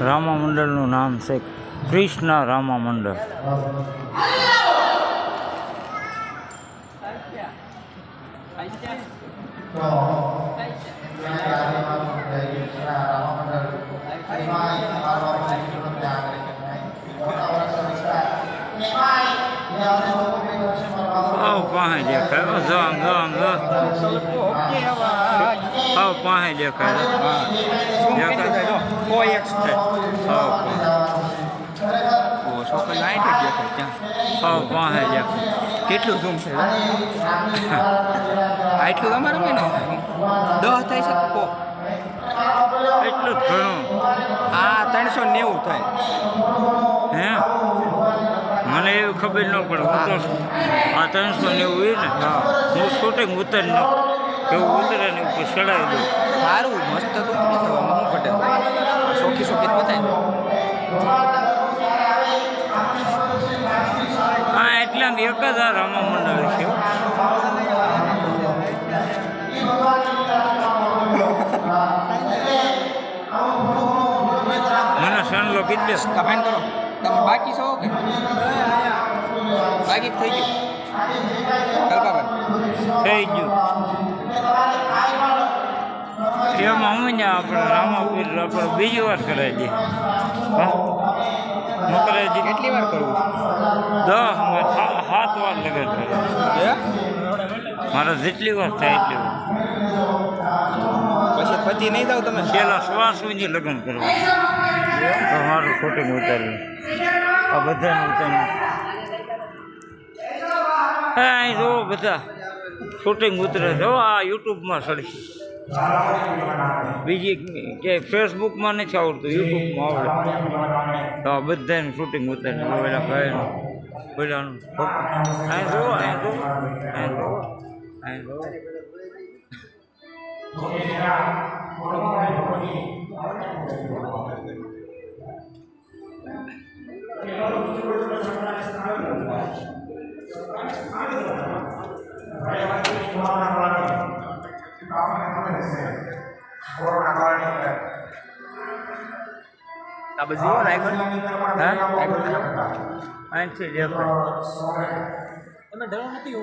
રામા મંડળનું નામ છે કૃષ્ણ રામા મંડળ. પાસે દેખાય પાસે દેખાય છોકરી આઠ જ દેખાય ત્યાં પાસે દેખાય. કેટલું ઝૂમ છે આટલું તમારું કે ને 10 થાય છે તો એટલું જ ઘણું. આ 390 થાય. હે મને એવી ખબર ન પડે. હું તો આ 390 હોય ને હું શૂટિંગ ઉતર ન એવું ઉતરે ને ઉપર ચડાવી દઉં. સારું મસ્ત તો ઉતરી જવામાં હું ઘટે સોખી સોખી બતાય. હા એટલે આમ એક જ આ રામા મંડળ છે. મને સનલો કીધે કમેન્ટ કરો તમે બાકી છો કે બાકી થઈ ગયું કલ્પાભાઈ થઈ ગયું. એમાં હું ને આપણે રામાપીર આપણે બીજી વાર કરાવી દઈએ. હા ન કરાવી દઈએ. કેટલી વાર કરવું 7 વાર લગન કરે. મારે જેટલી વાર થાય એટલી વાર. પછી પતિ નહીં જાવ તમે પેલા શ્વાસ સુધી લગ્ન કરવા તો મારું શૂટિંગ ઉતાર્યું. આ બધાને ઉતાર્યું. હા અહીં જુઓ બધા શૂટિંગ ઉતરે છે. આ યુટ્યુબમાં ચડશે. બીજી કે ફેસબુકમાં નથી આવડતું, યુટ્યુબમાં આવડે. તો આ બધાનું શૂટિંગ ઉતાર્યું. પેલા ભાઈનું પેલાનું અહીં જુઓ અહીં જુઓ અહીં જુઓ અહીં જુઓ. આ બધું નાખો હા અહીંથી દેખાય. તમે ડરો નથી.